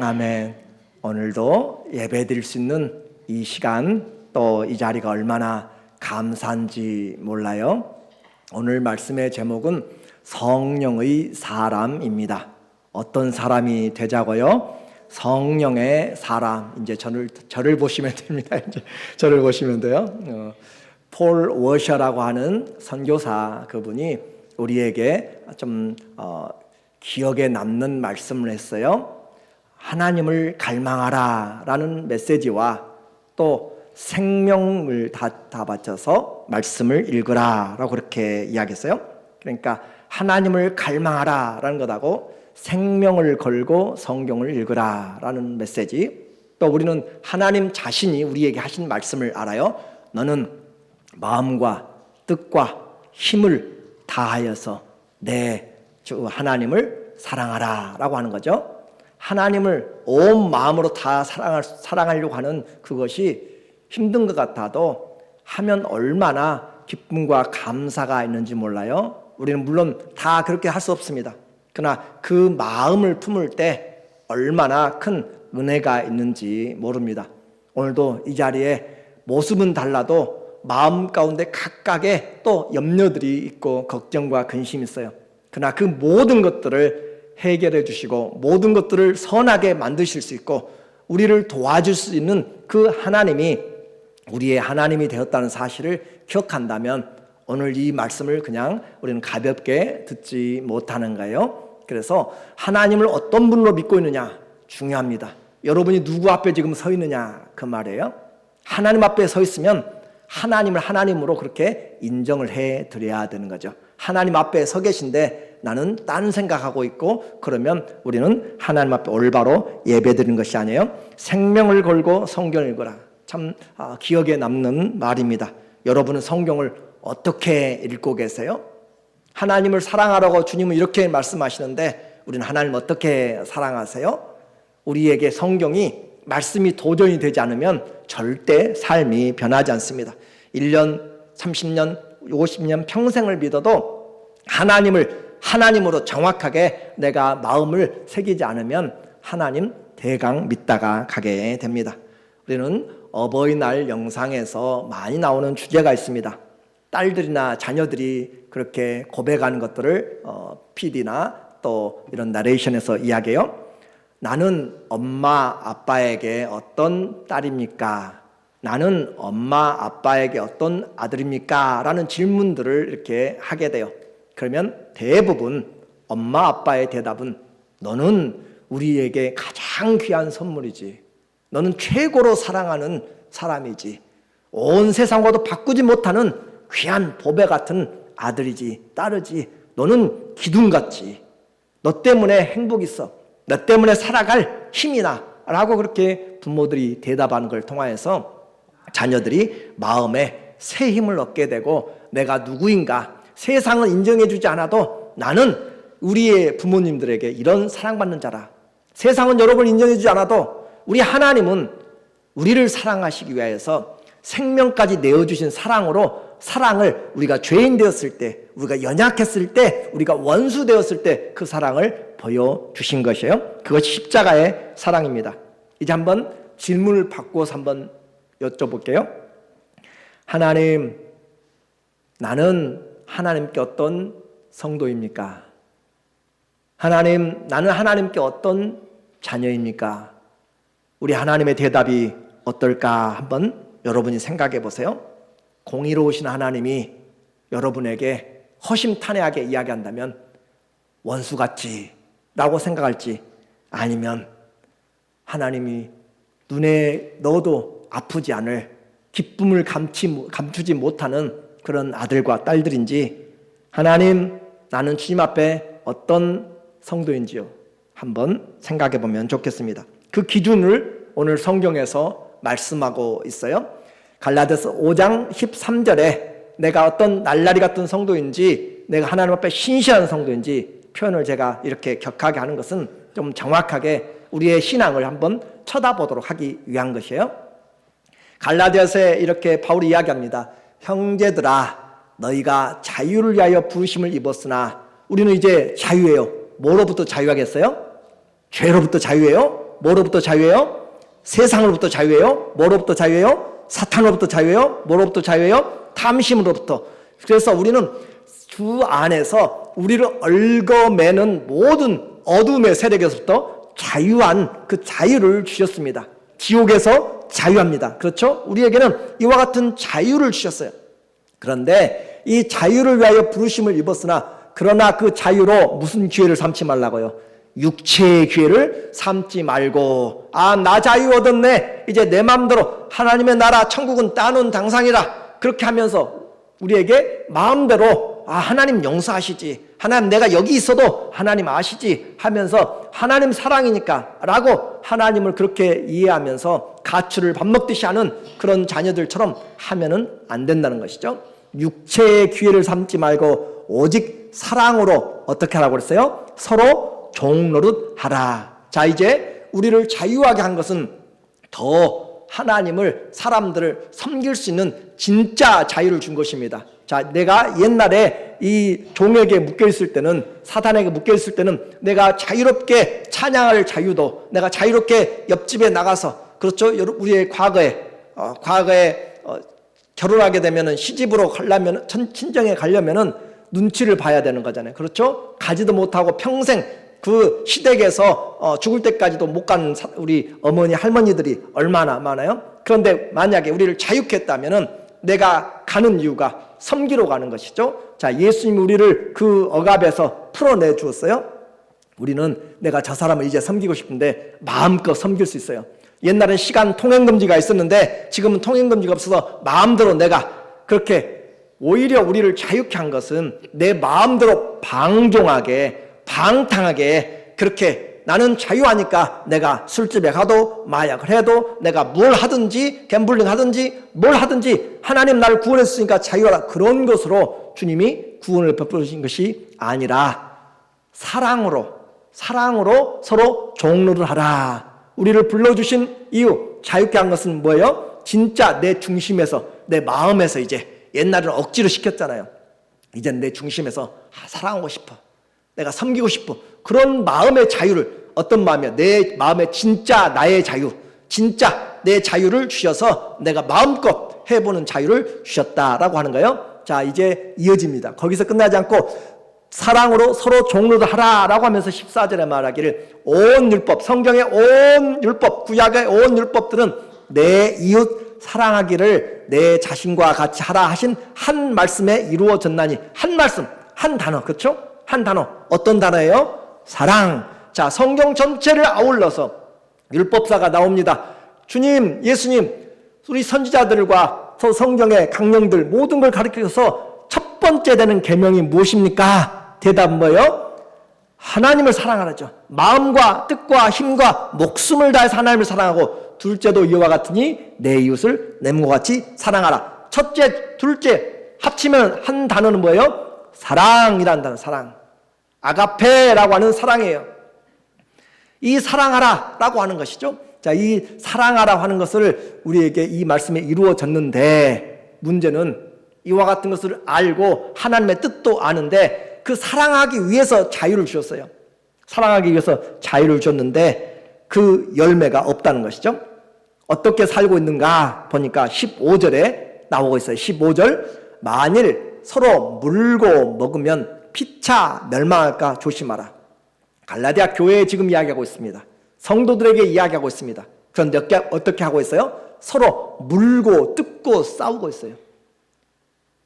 아멘. 오늘도 예배 드릴 수 있는 이 시간, 또 이 자리가 얼마나 감사한지 몰라요. 오늘 말씀의 제목은 성령의 사람입니다. 어떤 사람이 되자고요? 성령의 사람. 이제 저를 보시면 됩니다. 이제 저를 보시면 돼요. 폴 워셔라고 하는 선교사, 그분이 우리에게 좀 기억에 남는 말씀을 했어요. 하나님을 갈망하라 라는 메시지와 또 생명을 다 바쳐서 말씀을 읽으라 라고 그렇게 이야기했어요. 그러니까 하나님을 갈망하라 라는 것하고 생명을 걸고 성경을 읽으라 라는 메시지, 또 우리는 하나님 자신이 우리에게 하신 말씀을 알아요. 너는 마음과 뜻과 힘을 다하여서 내 주 하나님을 사랑하라 라고 하는 거죠. 하나님을 온 마음으로 다 사랑하려고 하는 그것이 힘든 것 같아도 하면 얼마나 기쁨과 감사가 있는지 몰라요. 우리는 물론 다 그렇게 할 수 없습니다. 그러나 그 마음을 품을 때 얼마나 큰 은혜가 있는지 모릅니다. 오늘도 이 자리에 모습은 달라도 마음 가운데 각각의 또 염려들이 있고 걱정과 근심이 있어요. 그러나 그 모든 것들을 해결해 주시고 모든 것들을 선하게 만드실 수 있고 우리를 도와줄 수 있는 그 하나님이 우리의 하나님이 되었다는 사실을 기억한다면 오늘 이 말씀을 그냥 우리는 가볍게 듣지 못하는 거예요. 그래서 하나님을 어떤 분으로 믿고 있느냐 중요합니다. 여러분이 누구 앞에 지금 서 있느냐 그 말이에요. 하나님 앞에 서 있으면 하나님을 하나님으로 그렇게 인정을 해 드려야 되는 거죠. 하나님 앞에 서 계신데 나는 딴 생각하고 있고 그러면 우리는 하나님 앞에 올바로 예배드리는 것이 아니에요. 생명을 걸고 성경을 읽어라. 참 기억에 남는 말입니다. 여러분은 성경을 어떻게 읽고 계세요? 하나님을 사랑하라고 주님은 이렇게 말씀하시는데 우리는 하나님을 어떻게 사랑하세요? 우리에게 성경이 말씀이 도전이 되지 않으면 절대 삶이 변하지 않습니다. 1년, 30년, 50년 평생을 믿어도 하나님으로 정확하게 내가 마음을 새기지 않으면 하나님 대강 믿다가 가게 됩니다. 우리는 어버이날 영상에서 많이 나오는 주제가 있습니다. 딸들이나 자녀들이 그렇게 고백하는 것들을 PD나 또 이런 나레이션에서 이야기해요. 나는 엄마 아빠에게 어떤 딸입니까? 나는 엄마 아빠에게 어떤 아들입니까? 라는 질문들을 이렇게 하게 돼요. 그러면 대부분 엄마 아빠의 대답은 너는 우리에게 가장 귀한 선물이지. 너는 최고로 사랑하는 사람이지. 온 세상과도 바꾸지 못하는 귀한 보배 같은 아들이지, 딸이지. 너는 기둥같지. 너 때문에 행복 있어. 너 때문에 살아갈 힘이 나. 라고 그렇게 부모들이 대답하는 걸 통하여서 자녀들이 마음에 새 힘을 얻게 되고 내가 누구인가, 세상은 인정해주지 않아도 나는 우리의 부모님들에게 이런 사랑받는 자라. 세상은 여러분을 인정해주지 않아도 우리 하나님은 우리를 사랑하시기 위해서 생명까지 내어주신 사랑을 우리가 죄인 되었을 때, 우리가 연약했을 때, 우리가 원수 되었을 때 그 사랑을 보여주신 것이에요. 그것이 십자가의 사랑입니다. 이제 한번 질문을 바꿔서 한번 여쭤볼게요. 하나님, 나는 하나님께 어떤 성도입니까? 하나님, 나는 하나님께 어떤 자녀입니까? 우리 하나님의 대답이 어떨까 한번 여러분이 생각해 보세요. 공의로우신 하나님이 여러분에게 허심탄회하게 이야기한다면 원수같지 라고 생각할지, 아니면 하나님이 눈에 넣어도 아프지 않을 기쁨을 감추지 못하는 그런 아들과 딸들인지, 하나님, 나는 주님 앞에 어떤 성도인지요 한번 생각해 보면 좋겠습니다. 그 기준을 오늘 성경에서 말씀하고 있어요. 갈라디아서 5장 13절에 내가 어떤 날라리 같은 성도인지, 내가 하나님 앞에 신실한 성도인지 표현을 제가 이렇게 격하게 하는 것은 좀 정확하게 우리의 신앙을 한번 쳐다보도록 하기 위한 것이에요. 갈라디아서에 이렇게 바울이 이야기합니다. 형제들아, 너희가 자유를 위하여 부르심을 입었으나 우리는 이제 자유예요. 뭐로부터 자유하겠어요? 죄로부터 자유예요? 뭐로부터 자유해요? 세상으로부터 자유해요? 뭐로부터 자유해요? 사탄으로부터 자유해요? 뭐로부터 자유해요? 탐심으로부터. 그래서 우리는 주 안에서 우리를 얽어매는 모든 어둠의 세력에서부터 자유한 그 자유를 주셨습니다. 지옥에서 자유합니다. 그렇죠? 우리에게는 이와 같은 자유를 주셨어요. 그런데 이 자유를 위하여 부르심을 입었으나 그러나 그 자유로 무슨 기회를 삼지 말라고요? 육체의 기회를 삼지 말고, 나 자유 얻었네, 이제 내 마음대로 하나님의 나라 천국은 따놓은 당상이라, 그렇게 하면서 우리에게 마음대로 하나님 용서하시지, 하나님 내가 여기 있어도 하나님 아시지 하면서 하나님 사랑이니까 라고 하나님을 그렇게 이해하면서 가출을 밥 먹듯이 하는 그런 자녀들처럼 하면은 안 된다는 것이죠. 육체의 기회를 삼지 말고 오직 사랑으로 어떻게 하라고 그랬어요? 서로 종노릇 하라. 자, 이제 우리를 자유하게 한 것은 더 하나님을, 사람들을 섬길 수 있는 진짜 자유를 준 것입니다. 자, 내가 옛날에 이 종에게 묶여있을 때는, 사단에게 묶여있을 때는 내가 자유롭게 찬양할 자유도, 내가 자유롭게 옆집에 나가서, 그렇죠? 우리의 과거에 결혼하게 되면은, 시집으로 가려면, 친정에 가려면은 눈치를 봐야 되는 거잖아요. 그렇죠? 가지도 못하고 평생 그 시댁에서 죽을 때까지도 못 가는 우리 어머니, 할머니들이 얼마나 많아요? 그런데 만약에 우리를 자유케 했다면은 내가 가는 이유가 섬기러 가는 것이죠. 자, 예수님이 우리를 그 억압에서 풀어내 주었어요. 우리는 내가 저 사람을 이제 섬기고 싶은데 마음껏 섬길 수 있어요. 옛날엔 시간 통행금지가 있었는데 지금은 통행금지가 없어서 마음대로 내가 그렇게, 오히려 우리를 자유케 한 것은 내 마음대로 방종하게, 방탕하게, 그렇게 나는 자유하니까 내가 술집에 가도 마약을 해도 내가 뭘 하든지 갬블링 하든지 뭘 하든지 하나님 나를 구원했으니까 자유하라, 그런 것으로 주님이 구원을 베푸신 것이 아니라 사랑으로 서로 종로를 하라. 우리를 불러주신 이유, 자유케 한 것은 뭐예요? 진짜 내 중심에서, 내 마음에서, 이제 옛날에는 억지로 시켰잖아요. 이젠 내 중심에서 사랑하고 싶어, 내가 섬기고 싶어, 그런 마음의 자유를, 어떤 마음이야? 내 마음의 진짜 나의 자유, 진짜 내 자유를 주셔서 내가 마음껏 해보는 자유를 주셨다라고 하는 거예요. 자, 이제 이어집니다. 거기서 끝나지 않고 사랑으로 서로 종로를 하라라고 하면서 14절에 말하기를, 온 율법, 성경의 온 율법, 구약의 온 율법들은 내 이웃 사랑하기를 내 자신과 같이 하라 하신 한 말씀에 이루어졌나니. 한 말씀, 한 단어, 그렇죠? 한 단어. 어떤 단어예요? 사랑. 자, 성경 전체를 아울러서 율법사가 나옵니다. 주님, 예수님, 우리 선지자들과 성경의 강령들 모든 걸 가르쳐서 첫 번째 되는 계명이 무엇입니까? 대답은 뭐예요? 하나님을 사랑하라죠. 마음과 뜻과 힘과 목숨을 다해서 하나님을 사랑하고, 둘째도 이와 같으니 내 이웃을 내 몸과 같이 사랑하라. 첫째, 둘째 합치면 한 단어는 뭐예요? 사랑이라는 단어, 사랑. 아가페라고 하는 사랑이에요. 이 사랑하라 라고 하는 것이죠. 자, 이 사랑하라 하는 것을 우리에게 이 말씀에 이루어졌는데, 문제는 이와 같은 것을 알고 하나님의 뜻도 아는데 그 사랑하기 위해서 자유를 주셨어요. 사랑하기 위해서 자유를 줬는데 그 열매가 없다는 것이죠. 어떻게 살고 있는가 보니까 15절에 나오고 있어요. 15절, 만일 서로 물고 먹으면 피차 멸망할까 조심하라. 갈라디아 교회에 지금 이야기하고 있습니다. 성도들에게 이야기하고 있습니다. 그런데 어떻게 하고 있어요? 서로 물고 뜯고 싸우고 있어요.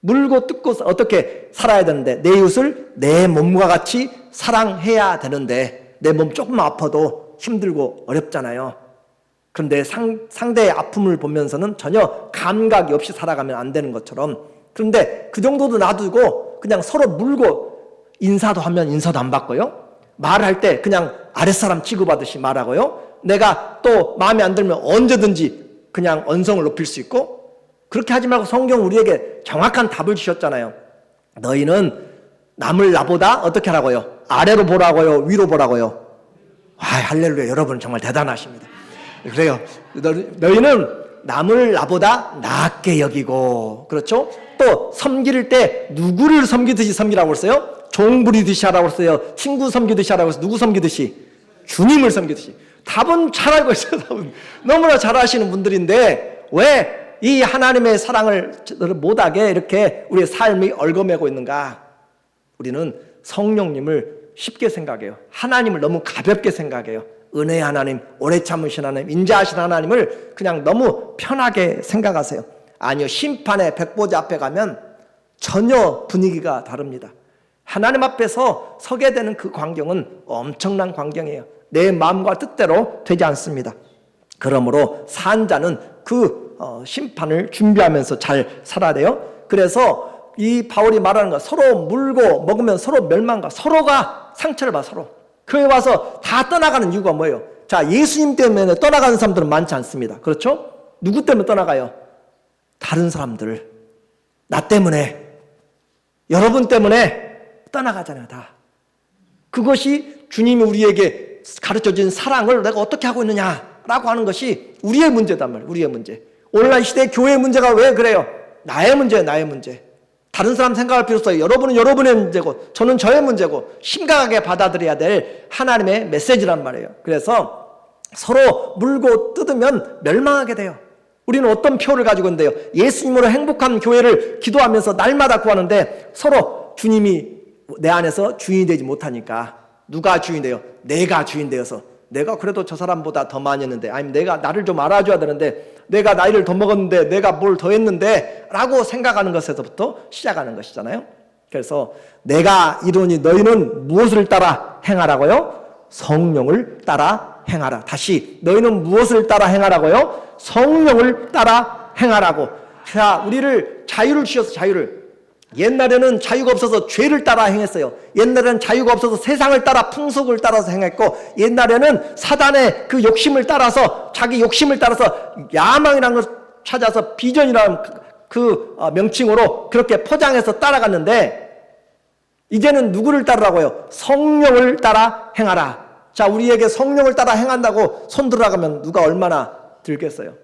물고 뜯고 어떻게 살아야 되는데, 내 이웃을 내 몸과 같이 사랑해야 되는데, 내 몸 조금 아파도 힘들고 어렵잖아요. 그런데 상대의 아픔을 보면서는 전혀 감각이 없이 살아가면 안 되는 것처럼, 그런데 그 정도도 놔두고 그냥 서로 물고, 인사도 하면 인사도 안 받고요, 말할 때 그냥 아랫사람 취급하듯이 말하고요, 내가 또 마음에 안 들면 언제든지 그냥 언성을 높일 수 있고, 그렇게 하지 말고 성경 우리에게 정확한 답을 주셨잖아요. 너희는 남을 나보다 어떻게 하라고요? 아래로 보라고요? 위로 보라고요? 할렐루야, 여러분 정말 대단하십니다. 그래요. 너희는 남을 나보다 낮게 여기고, 그렇죠? 또 섬길 때 누구를 섬기듯이 섬기라고 했어요? 종 부리듯이 하라고 했어요? 친구 섬기듯이 하라고 했어요? 누구 섬기듯이? 주님을 섬기듯이. 답은 잘 알고 있어요. 답은. 너무나 잘 아시는 분들인데 왜 이 하나님의 사랑을 못하게 이렇게 우리의 삶이 얽어매고 있는가? 우리는 성령님을 쉽게 생각해요. 하나님을 너무 가볍게 생각해요. 은혜의 하나님, 오래 참으신 하나님, 인자하신 하나님을 그냥 너무 편하게 생각하세요. 아니요, 심판의 백보자 앞에 가면 전혀 분위기가 다릅니다. 하나님 앞에서 서게 되는 그 광경은 엄청난 광경이에요. 내 마음과 뜻대로 되지 않습니다. 그러므로 산 자는 그 심판을 준비하면서 잘 살아야 돼요. 그래서 이 바울이 말하는 거, 서로 물고 먹으면 서로 멸망가, 서로가 상처를 받아. 서로 교회 와서 다 떠나가는 이유가 뭐예요? 자, 예수님 때문에 떠나가는 사람들은 많지 않습니다. 그렇죠? 누구 때문에 떠나가요? 다른 사람들, 나 때문에, 여러분 때문에 떠나가잖아요. 다. 그것이 주님이 우리에게 가르쳐준 사랑을 내가 어떻게 하고 있느냐라고 하는 것이 우리의 문제단 말이에요. 우리의 문제. 오늘날 시대의 교회의 문제가 왜 그래요? 나의 문제예요. 나의 문제. 다른 사람 생각할 필요 없어요. 여러분은 여러분의 문제고 저는 저의 문제고 심각하게 받아들여야 될 하나님의 메시지란 말이에요. 그래서 서로 물고 뜯으면 멸망하게 돼요. 우리는 어떤 표를 가지고 있는데요? 예수님으로 행복한 교회를 기도하면서 날마다 구하는데 서로 주님이 내 안에서 주인이 되지 못하니까 누가 주인이 돼요? 내가 주인 되어서 내가 그래도 저 사람보다 더 많이 했는데 아니면 내가 나를 좀 알아줘야 되는데 내가 나이를 더 먹었는데 내가 뭘 더 했는데 라고 생각하는 것에서부터 시작하는 것이잖아요. 그래서 내가 이루니 너희는 무엇을 따라 행하라고요? 성령을 따라 행하라. 다시 너희는 무엇을 따라 행하라고요? 성령을 따라 행하라고. 자, 우리를 자유를 주셔서 자유를. 옛날에는 자유가 없어서 죄를 따라 행했어요. 옛날에는 자유가 없어서 세상을 따라 풍속을 따라서 행했고 옛날에는 사단의 그 욕심을 따라서 자기 욕심을 따라서 야망이라는 걸 찾아서 비전이라는 그 명칭으로 그렇게 포장해서 따라갔는데 이제는 누구를 따르라고요? 성령을 따라 행하라. 자, 우리에게 성령을 따라 행한다고 손 들어가면 누가 얼마나 들겠어요?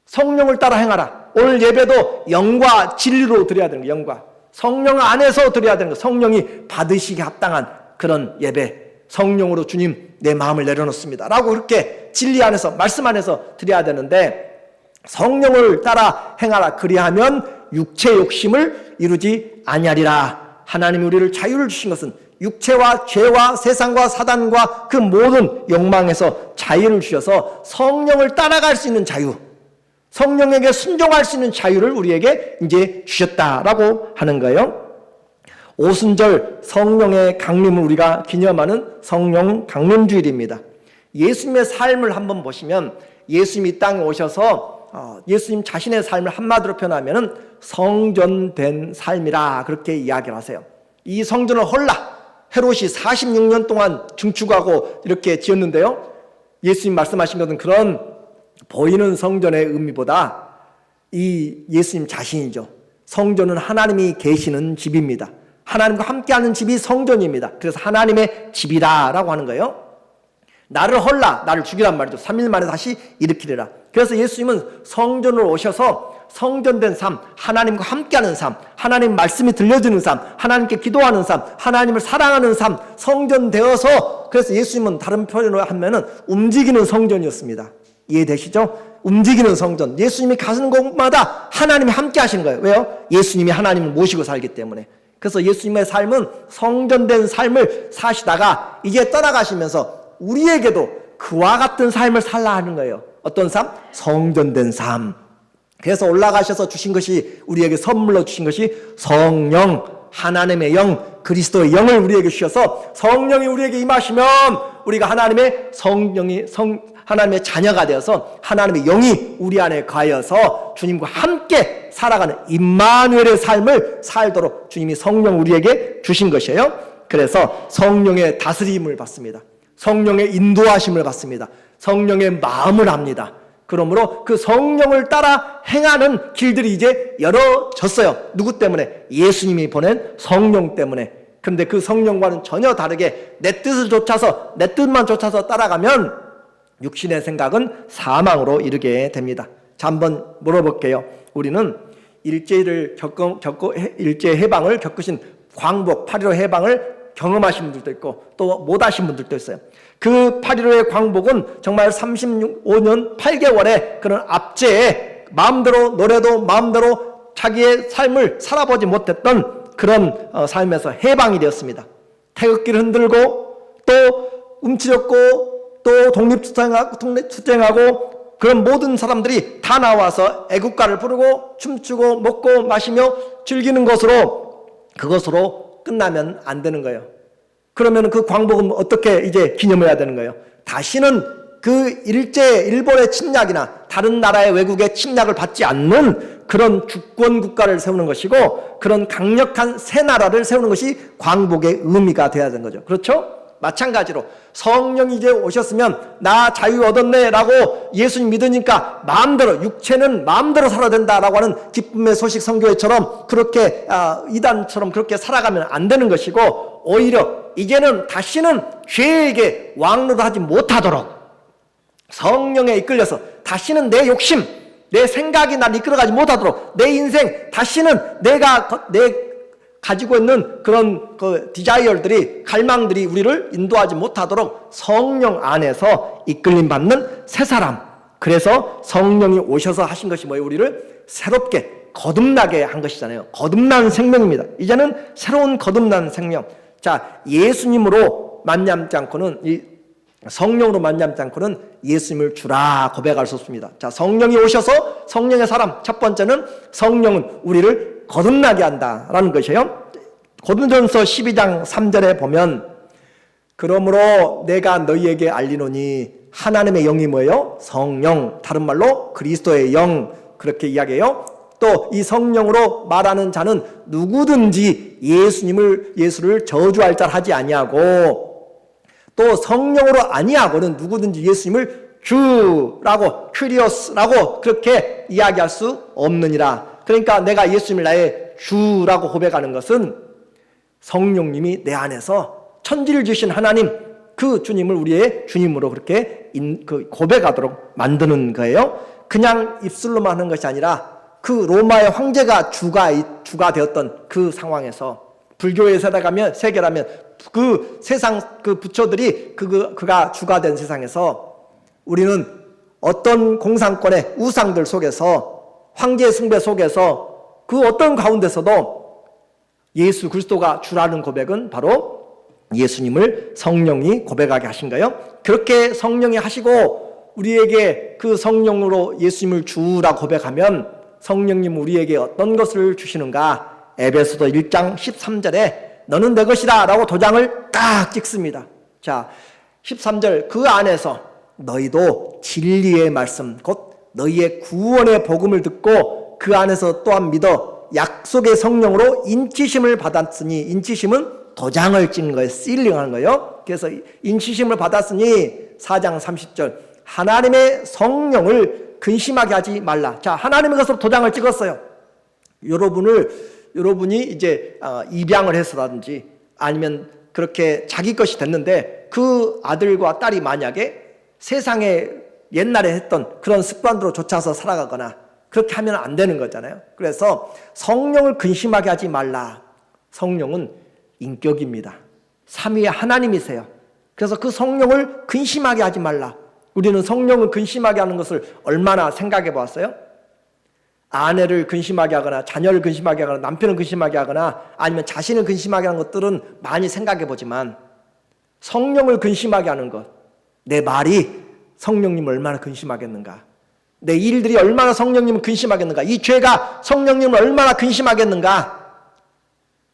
성령을 따라 행하라. 오늘 예배도 영과 진리로 드려야 되는 거예요. 영과 성령 안에서 드려야 되는 거예요. 성령이 받으시기 합당한 그런 예배. 성령으로 주님 내 마음을 내려놓습니다 라고 그렇게 진리 안에서 말씀 안에서 드려야 되는데 성령을 따라 행하라. 그리하면 육체 욕심을 이루지 아니하리라. 하나님이 우리를 자유를 주신 것은 육체와 죄와 세상과 사단과 그 모든 욕망에서 자유를 주셔서 성령을 따라갈 수 있는 자유, 성령에게 순종할 수 있는 자유를 우리에게 이제 주셨다라고 하는 거예요. 오순절 성령의 강림을 우리가 기념하는 성령 강림주일입니다. 예수님의 삶을 한번 보시면 예수님이 이 땅에 오셔서 예수님 자신의 삶을 한마디로 표현하면 성전된 삶이라 그렇게 이야기를 하세요. 이 성전을 홀라 헤롯이 46년 동안 증축하고 이렇게 지었는데요. 예수님 말씀하신 것은 그런 보이는 성전의 의미보다 이 예수님 자신이죠. 성전은 하나님이 계시는 집입니다. 하나님과 함께하는 집이 성전입니다. 그래서 하나님의 집이다라고 하는 거예요. 나를 헐라, 나를 죽이란 말이죠. 3일 만에 다시 일으키리라. 그래서 예수님은 성전으로 오셔서 성전된 삶, 하나님과 함께하는 삶, 하나님 말씀이 들려주는 삶, 하나님께 기도하는 삶, 하나님을 사랑하는 삶, 성전되어서 그래서 예수님은 다른 표현으로 하면은 움직이는 성전이었습니다. 이해되시죠? 움직이는 성전. 예수님이 가시는 곳마다 하나님이 함께 하시는 거예요. 왜요? 예수님이 하나님을 모시고 살기 때문에. 그래서 예수님의 삶은 성전된 삶을 사시다가 이제 떠나가시면서 우리에게도 그와 같은 삶을 살라 하는 거예요. 어떤 삶? 성전된 삶. 그래서 올라가셔서 주신 것이 우리에게 선물로 주신 것이 성령, 하나님의 영, 그리스도의 영을 우리에게 주셔서 성령이 우리에게 임하시면 우리가 하나님의 하나님의 자녀가 되어서 하나님의 영이 우리 안에 가여서 주님과 함께 살아가는 임마누엘의 삶을 살도록 주님이 성령 우리에게 주신 것이에요. 그래서 성령의 다스림을 받습니다. 성령의 인도하심을 받습니다. 성령의 마음을 합니다. 그러므로 그 성령을 따라 행하는 길들이 이제 열어졌어요. 누구 때문에? 예수님이 보낸 성령 때문에. 그런데 그 성령과는 전혀 다르게 내 뜻을 쫓아서 내 뜻만 쫓아서 따라가면 육신의 생각은 사망으로 이르게 됩니다. 자, 한번 물어볼게요. 우리는 일제 해방을 겪으신 광복 8.15 해방을 경험하신 분들도 있고 또 못하신 분들도 있어요. 그 8.15의 광복은 정말 35년 8개월의 그런 압제에 마음대로 노래도 마음대로 자기의 삶을 살아보지 못했던 그런 삶에서 해방이 되었습니다. 태극기를 흔들고 또 움츠렸고 또 독립투쟁하고 그런 모든 사람들이 다 나와서 애국가를 부르고 춤추고 먹고 마시며 즐기는 것으로 그것으로 끝나면 안 되는 거예요. 그러면 그 광복은 어떻게 이제 기념해야 되는 거예요? 다시는 그 일본의 침략이나 다른 나라의 외국의 침략을 받지 않는 그런 주권 국가를 세우는 것이고 그런 강력한 새 나라를 세우는 것이 광복의 의미가 되어야 되는 거죠. 그렇죠? 마찬가지로 성령이 이제 오셨으면 나 자유 얻었네 라고 예수님 믿으니까 마음대로 육체는 마음대로 살아야 된다라고 하는 기쁨의 소식 선교회처럼 그렇게 이단처럼 그렇게 살아가면 안 되는 것이고 오히려 이제는 다시는 죄에게 왕노릇하지 못하도록 성령에 이끌려서 다시는 내 욕심 내 생각이 나를 이끌어가지 못하도록 내 인생 다시는 내가 가지고 있는 그런 디자이어들이 갈망들이 우리를 인도하지 못하도록 성령 안에서 이끌림 받는 새 사람. 그래서 성령이 오셔서 하신 것이 뭐예요? 우리를 새롭게 거듭나게 한 것이잖아요. 거듭난 생명입니다. 이제는 새로운 거듭난 생명. 자, 예수님으로 만남지 않고는 이 성령으로 만남지 않고는 예수님을 주라 고백할 수 없습니다. 자, 성령이 오셔서 성령의 사람. 첫 번째는 성령은 우리를 거듭나게 한다라는 것이에요. 고린도전서 12장 3절에 보면 그러므로 내가 너희에게 알리노니 하나님의 영이 뭐예요? 성령, 다른 말로 그리스도의 영 그렇게 이야기해요. 또 이 성령으로 말하는 자는 누구든지 예수를 저주할 자 하지 아니하고 또 성령으로 아니하고는 누구든지 예수님을 주라고 큐리오스라고 그렇게 이야기할 수 없느니라. 그러니까 내가 예수님을 나의 주라고 고백하는 것은 성령님이 내 안에서 천지를 주신 하나님 그 주님을 우리의 주님으로 그렇게 고백하도록 만드는 거예요. 그냥 입술로만 하는 것이 아니라 그 로마의 황제가 주가 되었던 그 상황에서 불교에 세계라면 그 세상 그 부처들이 그가 주가 된 세상에서 우리는 어떤 공산권의 우상들 속에서 황제 숭배 속에서 그 어떤 가운데서도 예수 그리스도가 주라는 고백은 바로 예수님을 성령이 고백하게 하신 거예요. 그렇게 성령이 하시고 우리에게 그 성령으로 예수님을 주라 고백하면 성령님 우리에게 어떤 것을 주시는가? 에베소서 1장 13절에 너는 내 것이다 라고 도장을 딱 찍습니다. 자, 13절 그 안에서 너희도 진리의 말씀 곧 너희의 구원의 복음을 듣고 그 안에서 또한 믿어 약속의 성령으로 인치심을 받았으니 인치심은 도장을 찍는 거예요. 실링하는 거예요. 그래서 인치심을 받았으니 4장 30절 하나님의 성령을 근심하게 하지 말라. 자, 하나님의 것으로 도장을 찍었어요. 여러분이 이제 입양을 해서라든지 아니면 그렇게 자기 것이 됐는데 그 아들과 딸이 만약에 세상에 옛날에 했던 그런 습관대로 쫓아서 살아가거나 그렇게 하면 안 되는 거잖아요. 그래서 성령을 근심하게 하지 말라. 성령은 인격입니다. 삼위의 하나님이세요. 그래서 그 성령을 근심하게 하지 말라. 우리는 성령을 근심하게 하는 것을 얼마나 생각해 보았어요? 아내를 근심하게 하거나 자녀를 근심하게 하거나 남편을 근심하게 하거나 아니면 자신을 근심하게 하는 것들은 많이 생각해 보지만 성령을 근심하게 하는 것, 내 말이 성령님을 얼마나 근심하겠는가, 내 일들이 얼마나 성령님을 근심하겠는가, 이 죄가 성령님을 얼마나 근심하겠는가,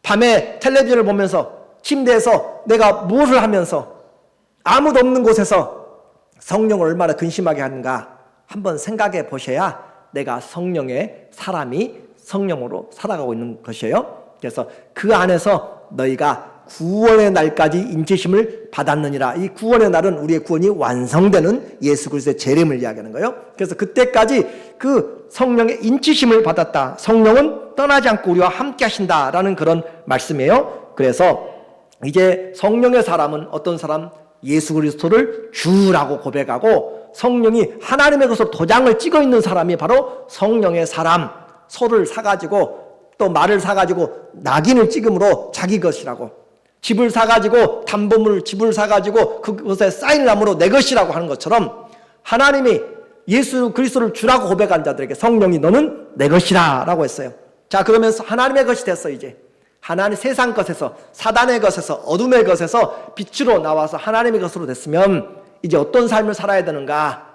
밤에 텔레비전을 보면서 침대에서 내가 무엇을 하면서 아무도 없는 곳에서 성령을 얼마나 근심하게 하는가 한번 생각해 보셔야 내가 성령의 사람이 성령으로 살아가고 있는 것이에요. 그래서 그 안에서 너희가 구원의 날까지 인치심을 받았느니라. 이 구원의 날은 우리의 구원이 완성되는 예수 그리스도의 재림을 이야기하는 거예요. 그래서 그때까지 그 성령의 인치심을 받았다. 성령은 떠나지 않고 우리와 함께 하신다라는 그런 말씀이에요. 그래서 이제 성령의 사람은 어떤 사람? 예수 그리스도를 주라고 고백하고 성령이 하나님의 것으로 도장을 찍어 있는 사람이 바로 성령의 사람. 소를 사가지고 또 말을 사가지고 낙인을 찍음으로 자기 것이라고, 집을 사가지고 담보물 집을 사가지고 그곳에 쌓인 나무로 내 것이라고 하는 것처럼 하나님이 예수 그리스도를 주라고 고백한 자들에게 성령이 너는 내 것이라 라고 했어요. 자, 그러면서 하나님의 것이 됐어. 이제 하나님 세상 것에서 사단의 것에서 어둠의 것에서 빛으로 나와서 하나님의 것으로 됐으면 이제 어떤 삶을 살아야 되는가?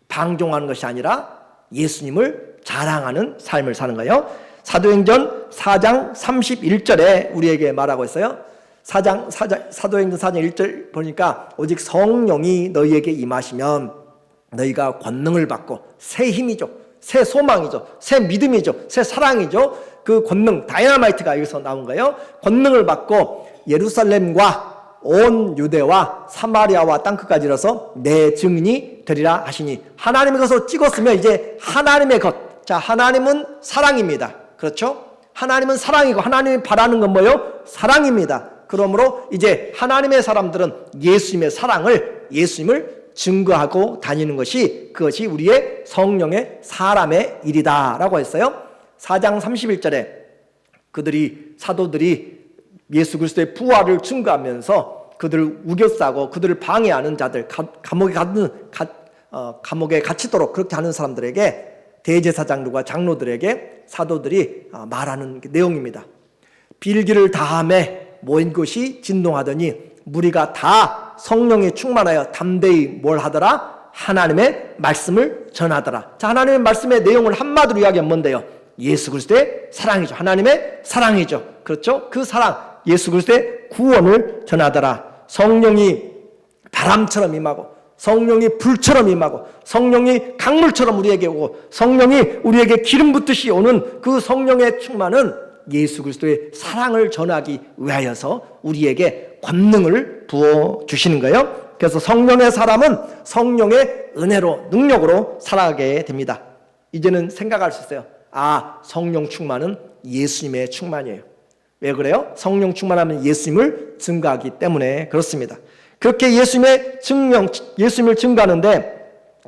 방종하는 것이 아니라 예수님을 자랑하는 삶을 사는 거예요. 사도행전 4장 31절에 우리에게 말하고 있어요. 사도행전 4장 1절 보니까 오직 성령이 너희에게 임하시면 너희가 권능을 받고 새 힘이죠, 새 소망이죠, 새 믿음이죠, 새 사랑이죠. 그 권능, 다이너마이트가 여기서 나온 거예요. 권능을 받고 예루살렘과 온 유대와 사마리아와 땅끝까지 이르러서 내 증인이 되리라 하시니, 하나님의 것으로 찍었으면 이제 하나님의 것. 자, 하나님은 사랑입니다. 그렇죠? 하나님은 사랑이고 하나님이 바라는 건 뭐예요? 사랑입니다. 그러므로 이제 하나님의 사람들은 예수님의 사랑을, 예수님을 증거하고 다니는 것이, 그것이 우리의 성령의 사람의 일이다라고 했어요. 4장 31절에 사도들이 예수 그리스도의 부활을 증거하면서 그들을 우겨싸고 그들을 방해하는 자들, 감옥에 갇히도록 그렇게 하는 사람들에게, 대제사장들과 장로들에게 사도들이 말하는 내용입니다. 빌기를 다함에 모인 곳이 진동하더니 무리가 다 성령에 충만하여 담대히 뭘 하더라? 하나님의 말씀을 전하더라. 자, 하나님의 말씀의 내용을 한마디로 이야기하면 뭔데요? 예수 그리스도의 사랑이죠. 하나님의 사랑이죠. 그렇죠? 그 사랑, 예수 그리스도의 구원을 전하더라. 성령이 바람처럼 임하고, 성령이 불처럼 임하고, 성령이 강물처럼 우리에게 오고, 성령이 우리에게 기름 붓듯이 오는 그 성령의 충만은 예수 그리스도의 사랑을 전하기 위하여서 우리에게 권능을 부어주시는 거예요. 그래서 성령의 사람은 성령의 은혜로, 능력으로 살아가게 됩니다. 이제는 생각할 수 있어요. 아, 성령 충만은 예수님의 충만이에요. 왜 그래요? 성령 충만하면 예수님을 증거하기 때문에 그렇습니다. 그렇게 예수님을 증거하는데,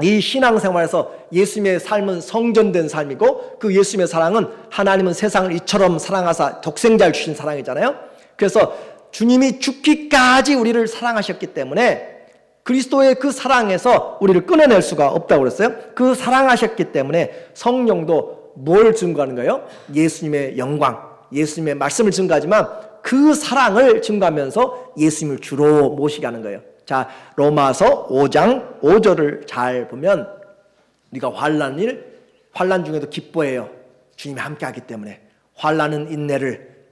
이 신앙생활에서 예수님의 삶은 성전된 삶이고, 그 예수님의 사랑은, 하나님은 세상을 이처럼 사랑하사 독생자를 주신 사랑이잖아요. 그래서 주님이 죽기까지 우리를 사랑하셨기 때문에 그리스도의 그 사랑에서 우리를 끊어낼 수가 없다고 그랬어요. 그 사랑하셨기 때문에 성령도 뭘 증거하는 거예요? 예수님의 영광, 예수님의 말씀을 증거하지만 그 사랑을 증거하면서 예수님을 주로 모시게 하는 거예요. 자, 로마서 5장 5절을 잘 보면 우리가 환난 중에도 기뻐해요. 주님이 함께하기 때문에. 환난은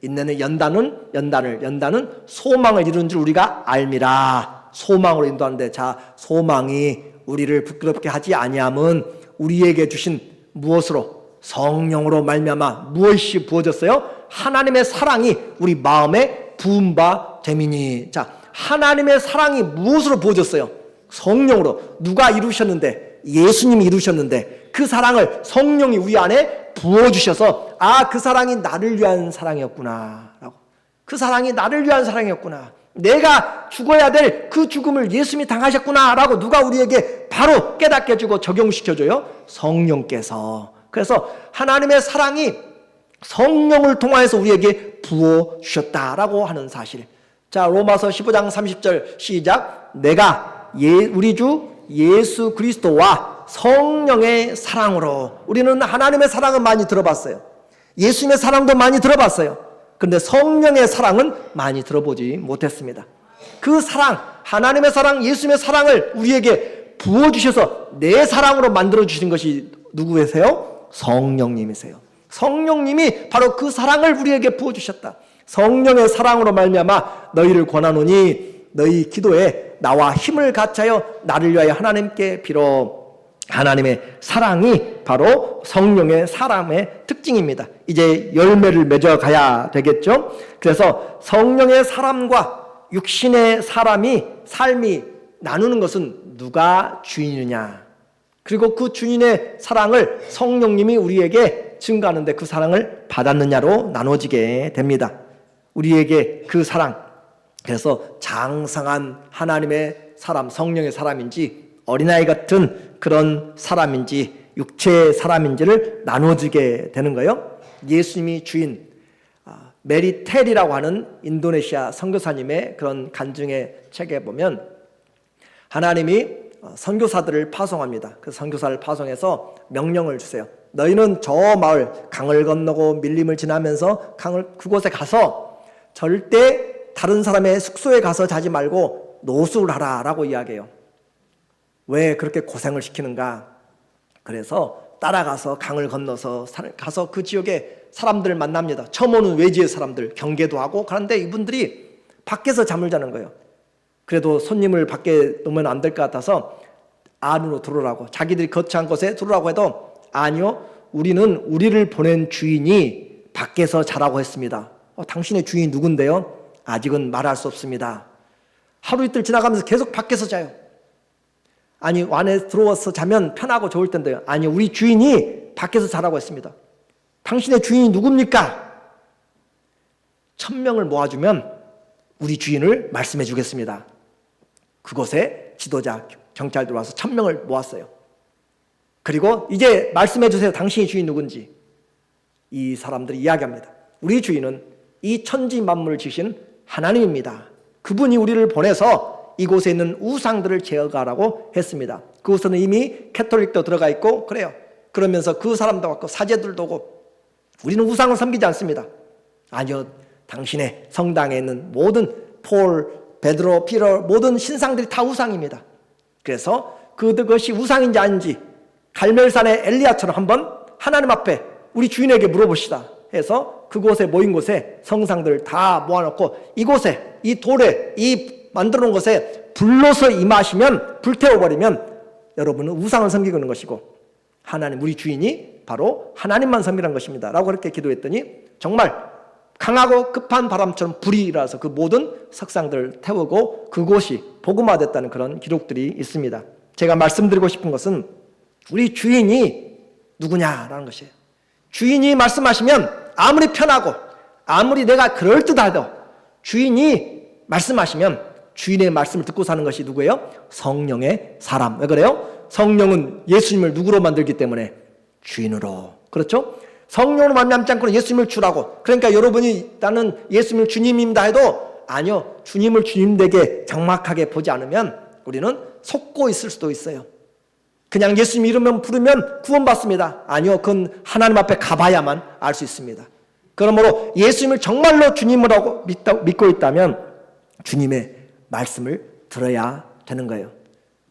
인내는 연단은 소망을 이루는 줄 우리가 알미라. 소망으로 인도하는데, 자, 소망이 우리를 부끄럽게 하지 아니함은 우리에게 주신 무엇으로? 성령으로 말미암아 무엇이 부어졌어요? 하나님의 사랑이 우리 마음에 부은 바 되미니. 자, 하나님의 사랑이 무엇으로 부어졌어요? 성령으로. 누가 이루셨는데? 예수님이 이루셨는데 그 사랑을 성령이 우리 안에 부어주셔서, 아, 그 사랑이 나를 위한 사랑이었구나 라고. 그 사랑이 나를 위한 사랑이었구나, 내가 죽어야 될 그 죽음을 예수님이 당하셨구나 라고 누가 우리에게 바로 깨닫게 해주고 적용시켜줘요? 성령께서. 그래서 하나님의 사랑이 성령을 통하여서 우리에게 부어주셨다라고 하는 사실. 자, 로마서 15장 30절 시작. 내가 우리 주 예수 그리스도와 성령의 사랑으로. 우리는 하나님의 사랑은 많이 들어봤어요. 예수님의 사랑도 많이 들어봤어요. 그런데 성령의 사랑은 많이 들어보지 못했습니다. 그 사랑, 하나님의 사랑, 예수님의 사랑을 우리에게 부어주셔서 내 사랑으로 만들어주신 것이 누구세요? 성령님이세요. 성령님이 바로 그 사랑을 우리에게 부어주셨다. 성령의 사랑으로 말미암아 너희를 권하노니 너희 기도에 나와 힘을 같이하여 나를 위하여 하나님께 빌어. 하나님의 사랑이 바로 성령의 사람의 특징입니다. 이제 열매를 맺어가야 되겠죠. 그래서 성령의 사람과 육신의 삶이 나누는 것은 누가 주인이냐, 그리고 그 주인의 사랑을 성령님이 우리에게 증거하는데 그 사랑을 받았느냐로 나눠지게 됩니다. 우리에게 그 사랑, 그래서 장성한 하나님의 사람, 성령의 사람인지 어린아이 같은 그런 사람인지 육체의 사람인지를 나눠지게 되는 거예요. 예수님이 주인, 메리 텔이라고 하는 인도네시아 선교사님의 그런 간증의 책에 보면 하나님이 선교사들을 파송합니다. 그 선교사를 파송해서 명령을 주세요. 너희는 저 마을 강을 건너고 밀림을 지나면서 그곳에 가서 절대 다른 사람의 숙소에 가서 자지 말고 노숙을 하라라고 이야기해요. 왜 그렇게 고생을 시키는가? 그래서 따라가서 강을 건너서 가서 그 지역에 사람들을 만납니다. 처음 오는 외지의 사람들, 경계도 하고. 그런데 이분들이 밖에서 잠을 자는 거예요. 그래도 손님을 밖에 놓으면 안 될 것 같아서 안으로 들어오라고, 자기들이 거처한 곳에 들어오라고 해도 아니요, 우리는 우리를 보낸 주인이 밖에서 자라고 했습니다. 당신의 주인이 누군데요? 아직은 말할 수 없습니다. 하루 이틀 지나가면서 계속 밖에서 자요. 아니, 안에 들어와서 자면 편하고 좋을 텐데요. 아니, 우리 주인이 밖에서 자라고 했습니다. 당신의 주인이 누굽니까? 1000명을 모아주면 우리 주인을 말씀해 주겠습니다. 그곳에 지도자, 경찰 들어와서 1000명을 모았어요. 그리고 이제 말씀해 주세요. 당신의 주인 누군지. 이 사람들이 이야기합니다. 우리 주인은 이 천지 만물을 지으신 하나님입니다. 그분이 우리를 보내서 이곳에 있는 우상들을 제거하라고 했습니다. 그곳에는 이미 캐톨릭도 들어가 있고 그래요. 그러면서 그 사람도 왔고 사제들도 오고 우리는 우상을 섬기지 않습니다. 아니요, 당신의 성당에 있는 모든 폴, 베드로, 피터 모든 신상들이 다 우상입니다. 그래서 그것이 우상인지 아닌지 갈멜산의 엘리야처럼 한번 하나님 앞에 우리 주인에게 물어봅시다 해서 그곳에 모인 곳에 성상들을 다 모아놓고 이곳에 이 돌에 이 만들어 놓은 것에 불로서 임하시면 불태워버리면 여러분은 우상을 섬기고 있는 것이고 하나님 우리 주인이 바로 하나님만 섬기는 것입니다 라고 그렇게 기도했더니 정말 강하고 급한 바람처럼 불이 일어나서 그 모든 석상들을 태우고 그곳이 복음화됐다는 그런 기록들이 있습니다. 제가 말씀드리고 싶은 것은 우리 주인이 누구냐라는 것이에요. 주인이 말씀하시면 아무리 편하고 아무리 내가 그럴듯하도 주인이 말씀하시면 주인의 말씀을 듣고 사는 것이 누구예요? 성령의 사람. 왜 그래요? 성령은 예수님을 누구로 만들기 때문에 주인으로. 그렇죠? 성령으로 만남지 않고는 예수님을 주라고. 그러니까 여러분이 나는 예수님을 주님입니다 해도 아니요, 주님을 주님되게 정확하게 보지 않으면 우리는 속고 있을 수도 있어요. 그냥 예수님 이름만 부르면 구원받습니다. 아니요, 그건 하나님 앞에 가봐야만 알 수 있습니다. 그러므로 예수님을 정말로 주님으로 믿고 있다면 주님의 말씀을 들어야 되는 거예요.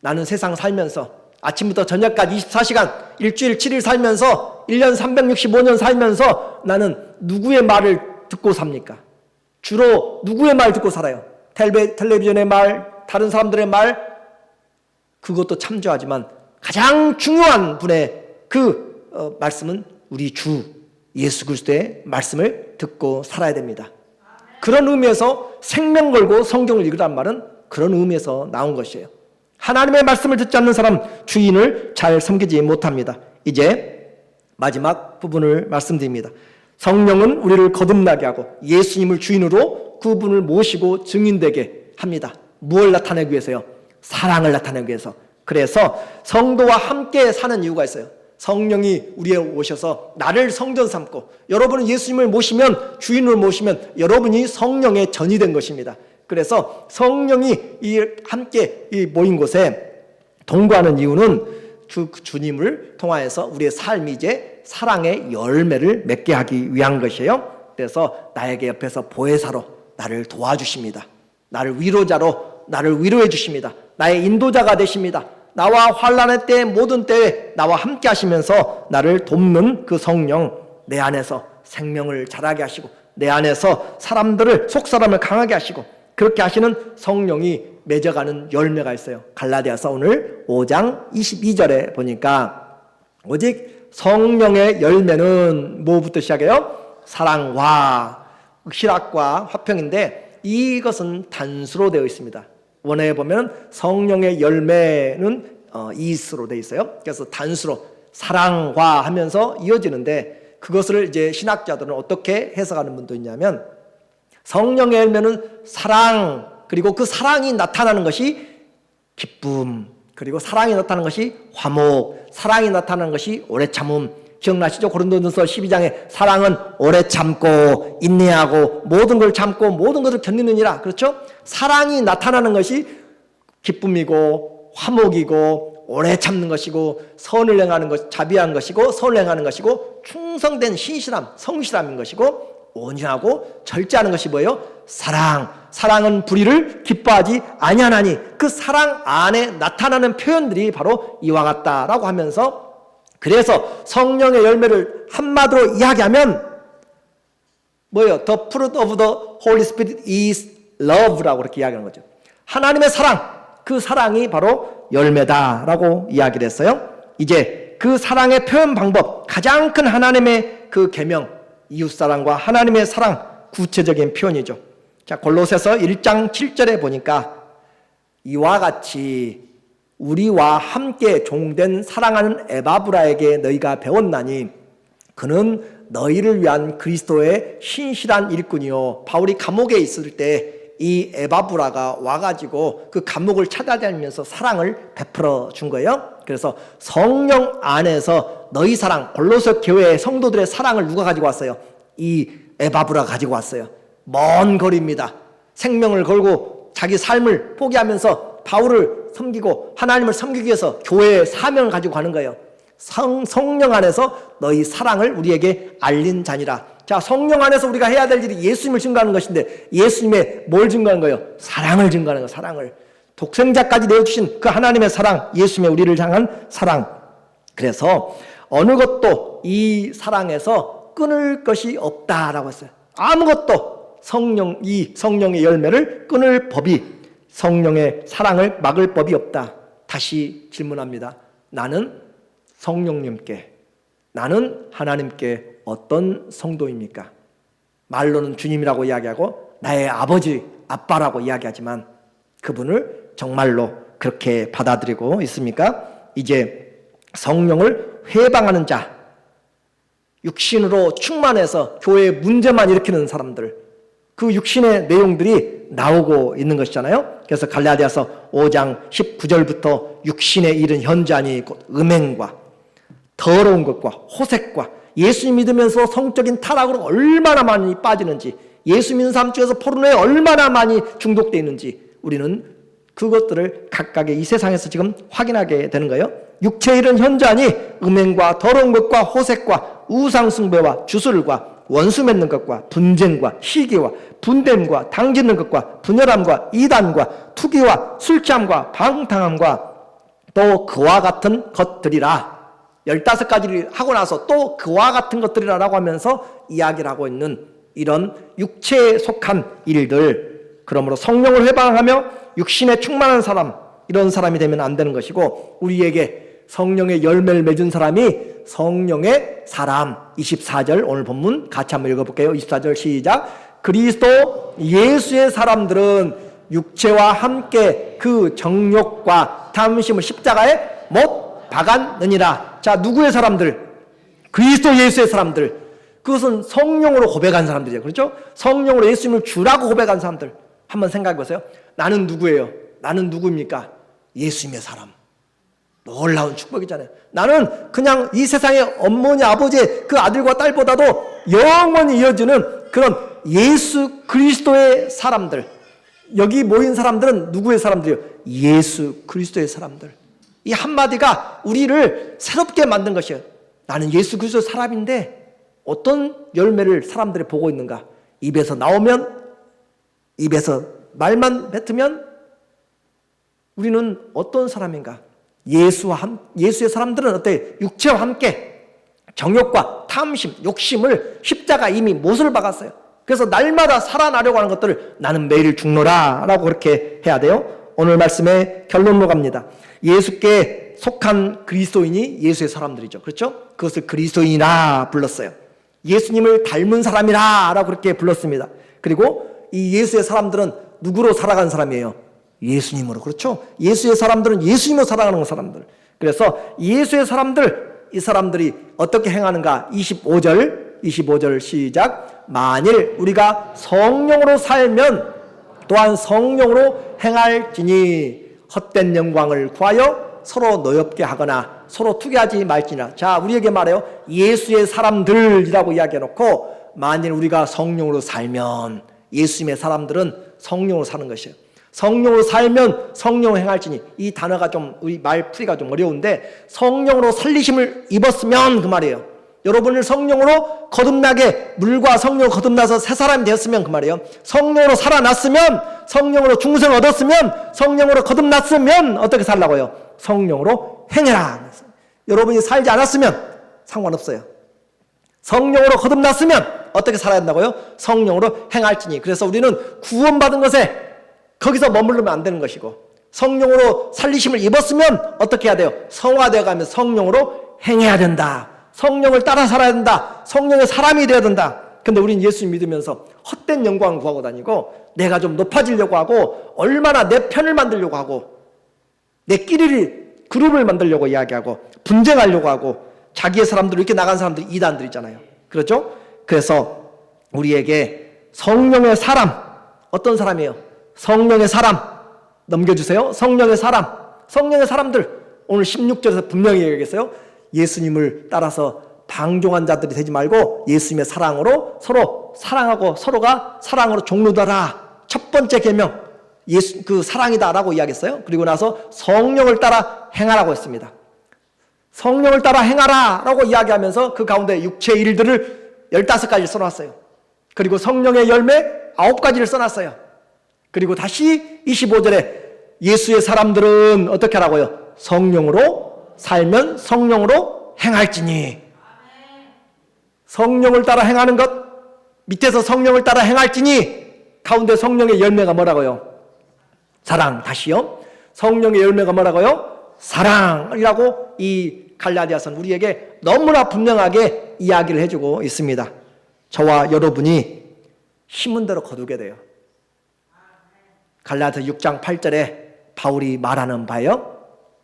나는 세상 살면서 아침부터 저녁까지 24시간 일주일 7일 살면서 1년 365년 살면서 나는 누구의 말을 듣고 삽니까? 주로 누구의 말 듣고 살아요? 텔레비전의 말, 다른 사람들의 말, 그것도 참조하지만 가장 중요한 분의 그 말씀은 우리 주 예수 그리스도의 말씀을 듣고 살아야 됩니다. 그런 의미에서 생명 걸고 성경을 읽으란 말은 그런 의미에서 나온 것이에요. 하나님의 말씀을 듣지 않는 사람 주인을 잘 섬기지 못합니다. 이제 마지막 부분을 말씀드립니다. 성령은 우리를 거듭나게 하고 예수님을 주인으로 그분을 모시고 증인되게 합니다. 무엇을 나타내기 위해서요? 사랑을 나타내기 위해서. 그래서 성도와 함께 사는 이유가 있어요. 성령이 우리에 오셔서 나를 성전 삼고 여러분은 예수님을 모시면 주인을 모시면 여러분이 성령의 전이 된 것입니다. 그래서 성령이 함께 모인 곳에 동거하는 이유는 주님을 통하여서 우리의 삶이 이제 사랑의 열매를 맺게 하기 위한 것이에요. 그래서 나에게 옆에서 보혜사로 나를 도와주십니다. 나를 위로자로 나를 위로해 주십니다. 나의 인도자가 되십니다. 나와 환난의 때 모든 때에 나와 함께 하시면서 나를 돕는 그 성령, 내 안에서 생명을 자라게 하시고 내 안에서 속사람을 강하게 하시고 그렇게 하시는 성령이 맺어가는 열매가 있어요. 갈라디아서 오늘 5장 22절에 보니까 오직 성령의 열매는 뭐부터 시작해요? 사랑과 희락과 화평인데 이것은 단수로 되어 있습니다. 원어에 보면 성령의 열매는 이스로 되어 있어요. 그래서 단수로 사랑과 하면서 이어지는데 그것을 이제 신학자들은 어떻게 해석하는 분도 있냐면 성령의 열매는 사랑, 그리고 그 사랑이 나타나는 것이 기쁨, 그리고 사랑이 나타나는 것이 화목, 사랑이 나타나는 것이 오래 참음, 기억나시죠? 고린도전서 12장에 사랑은 오래 참고 인내하고 모든 걸 참고 모든 것을 견디느니라. 그렇죠? 사랑이 나타나는 것이 기쁨이고 화목이고 오래 참는 것이고 선을 행하는 것, 자비한 것이고 선을 행하는 것이고 충성된 신실함, 성실함인 것이고 온유하고 절제하는 것이 뭐예요? 사랑은 불의를 기뻐하지 아니하나니 그 사랑 안에 나타나는 표현들이 바로 이와 같다라고 하면서 그래서 성령의 열매를 한마디로 이야기하면 뭐예요? The fruit of the Holy Spirit is love라고 그렇게 이야기하는 거죠. 하나님의 사랑, 그 사랑이 바로 열매다라고 이야기를 했어요. 이제 그 사랑의 표현 방법, 가장 큰 하나님의 그 계명, 이웃사랑과 하나님의 사랑 구체적인 표현이죠. 자, 골로새서 1장 7절에 보니까 이와 같이 우리와 함께 종된 사랑하는 에바브라에게 너희가 배웠나니 그는 너희를 위한 그리스도의 신실한 일꾼이요. 바울이 감옥에 있을 때 이 에바브라가 와가지고 그 감옥을 찾아다니면서 사랑을 베풀어 준 거예요. 그래서 성령 안에서 너희 사랑, 골로새 교회의 성도들의 사랑을 누가 가지고 왔어요? 이 에바브라가 가지고 왔어요. 먼 거리입니다. 생명을 걸고 자기 삶을 포기하면서 바울을 섬기고 하나님을 섬기기 위해서 교회의 사명을 가지고 가는 거예요. 성령 안에서 너희 사랑을 우리에게 알린 자니라. 자, 성령 안에서 우리가 해야 될 일이 예수님을 증거하는 것인데 예수님의 뭘 증거하는 거예요? 사랑을 증거하는 거예요. 사랑을. 독생자까지 내어주신 그 하나님의 사랑, 예수님의 우리를 향한 사랑. 그래서 어느 것도 이 사랑에서 끊을 것이 없다라고 했어요. 아무것도 이 성령의 열매를 끊을 법이, 성령의 사랑을 막을 법이 없다. 다시 질문합니다. 나는 성령님께, 나는 하나님께 어떤 성도입니까? 말로는 주님이라고 이야기하고 나의 아버지, 아빠라고 이야기하지만 그분을 정말로 그렇게 받아들이고 있습니까? 이제 성령을 회방하는 자, 육신으로 충만해서 교회에 문제만 일으키는 사람들, 그 육신의 내용들이 나오고 있는 것이잖아요. 그래서 갈라디아서 5장 19절부터 육신의 일은 현저하니 곧 음행과 더러운 것과 호색과 예수 믿으면서 성적인 타락으로 얼마나 많이 빠지는지, 예수 믿는 사람 중에서 포르노에 얼마나 많이 중독되어 있는지 우리는 그것들을 각각의 이 세상에서 지금 확인하게 되는 거예요. 육체의 일은 현저하니 음행과 더러운 것과 호색과 우상숭배와 주술과 원수 맺는 것과 분쟁과 시기와 분됨과 당짓는 것과 분열함과 이단과 투기와 술취함과 방탕함과 또 그와 같은 것들이라. 15가지를 하고 나서 또 그와 같은 것들이라고 하면서 이야기를 하고 있는 이런 육체에 속한 일들, 그러므로 성령을 회방하며 육신에 충만한 사람, 이런 사람이 되면 안 되는 것이고, 우리에게 성령의 열매를 맺은 사람이 성령의 사람. 24절 오늘 본문 같이 한번 읽어볼게요. 24절 시작. 그리스도 예수의 사람들은 육체와 함께 그 정욕과 탐심을 십자가에 못 박았느니라. 자, 누구의 사람들? 그리스도 예수의 사람들. 그것은 성령으로 고백한 사람들이에요. 그렇죠? 성령으로 예수님을 주라고 고백한 사람들. 한번 생각해 보세요. 나는 누구예요? 나는 누구입니까? 예수님의 사람. 놀라운 축복이잖아요. 나는 그냥 이 세상의 어머니 아버지의 그 아들과 딸보다도 영원히 이어지는 그런 예수 그리스도의 사람들. 여기 모인 사람들은 누구의 사람들이에요? 예수 그리스도의 사람들. 이 한마디가 우리를 새롭게 만든 것이에요. 나는 예수 그리스도 사람인데 어떤 열매를 사람들이 보고 있는가? 입에서 나오면, 입에서 말만 뱉으면 우리는 어떤 사람인가? 예수의 사람들은 어때요? 육체와 함께 정욕과 탐심, 욕심을 십자가 이미 못을 박았어요. 그래서 날마다 살아나려고 하는 것들을 나는 매일 죽노라 라고 그렇게 해야 돼요. 오늘 말씀의 결론으로 갑니다. 예수께 속한 그리스도인이 예수의 사람들이죠. 그렇죠? 그것을 그리스도인이라 불렀어요. 예수님을 닮은 사람이라 라고 그렇게 불렀습니다. 그리고 이 예수의 사람들은 누구로 살아간 사람이에요? 예수님으로. 그렇죠? 예수의 사람들은 예수님으로 살아가는 사람들. 그래서 예수의 사람들, 이 사람들이 어떻게 행하는가? 25절 시작. 만일 우리가 성령으로 살면 또한 성령으로 행할지니 헛된 영광을 구하여 서로 노엽게 하거나 서로 투기하지 말지니라. 자, 우리에게 말해요. 예수의 사람들이라고 이야기해놓고 만일 우리가 성령으로 살면, 예수님의 사람들은 성령으로 사는 것이에요. 성령으로 살면 성령으로 행할지니, 이 단어가 좀 우리 말풀이가 좀 어려운데, 성령으로 살리심을 입었으면 그 말이에요. 여러분을 성령으로 거듭나게, 물과 성령으로 거듭나서 새 사람이 되었으면 그 말이에요. 성령으로 살아났으면, 성령으로 중생을 얻었으면, 성령으로 거듭났으면 어떻게 살라고요? 성령으로 행해라. 여러분이 살지 않았으면 상관없어요. 성령으로 거듭났으면 어떻게 살아야 된다고요? 성령으로 행할지니. 그래서 우리는 구원받은 것에 거기서 머무르면 안 되는 것이고, 성령으로 살리심을 입었으면 어떻게 해야 돼요? 성화되어 가면서 성령으로 행해야 된다. 성령을 따라 살아야 된다. 성령의 사람이 되어야 된다. 근데 우린 예수 믿으면서 헛된 영광을 구하고 다니고, 내가 좀 높아지려고 하고, 얼마나 내 편을 만들려고 하고, 내 끼리를 그룹을 만들려고 이야기하고, 분쟁하려고 하고, 자기의 사람들, 이렇게 나간 사람들이 이단들 있잖아요. 그렇죠? 그래서 우리에게 성령의 사람, 어떤 사람이에요? 성령의 사람 넘겨주세요. 성령의 사람, 성령의 사람들. 오늘 16절에서 분명히 얘기했어요. 예수님을 따라서 방종한 자들이 되지 말고 예수님의 사랑으로 서로 사랑하고 서로가 사랑으로 종로되라. 첫 번째 계명, 예수 그 사랑이다라고 이야기했어요. 그리고 나서 성령을 따라 행하라고 했습니다. 성령을 따라 행하라라고 이야기하면서 그 가운데 육체의 일들을 15가지를 써놨어요. 그리고 성령의 열매 9가지를 써놨어요. 그리고 다시 25절에 예수의 사람들은 어떻게 하라고요? 성령으로 살면 성령으로 행할지니. 성령을 따라 행하는 것, 밑에서 성령을 따라 행할지니, 가운데 성령의 열매가 뭐라고요? 사랑. 다시요. 성령의 열매가 뭐라고요? 사랑이라고 이 갈라디아서는 우리에게 너무나 분명하게 이야기를 해주고 있습니다. 저와 여러분이 심은 대로 거두게 돼요. 갈라디아서 6장 8절에 바울이 말하는 바요,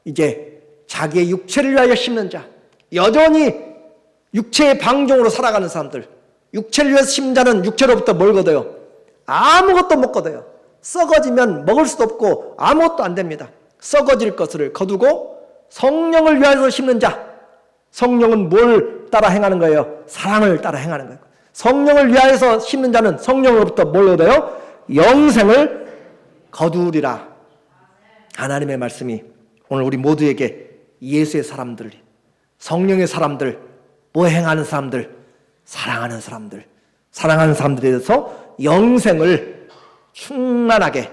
이제 자기의 육체를 위하여 심는 자, 여전히 육체의 방종으로 살아가는 사람들, 육체를 위해서 심는 자는 육체로부터 뭘 거둬요? 아무것도 못 거둬요. 썩어지면 먹을 수도 없고 아무것도 안 됩니다. 썩어질 것을 거두고 성령을 위하여 심는 자, 성령은 뭘 따라 행하는 거예요? 사랑을 따라 행하는 거예요. 성령을 위하여서 심는 자는 성령으로부터 뭘 얻어요? 영생을 거두리라. 하나님의 말씀이 오늘 우리 모두에게 예수의 사람들, 성령의 사람들, 뭐 행하는 사람들, 사랑하는 사람들, 사랑하는 사람들에 대해서 영생을 충만하게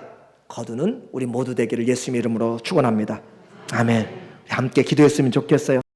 거두는 우리 모두 되기를 예수님의 이름으로 축원합니다. 아멘. 함께 기도했으면 좋겠어요.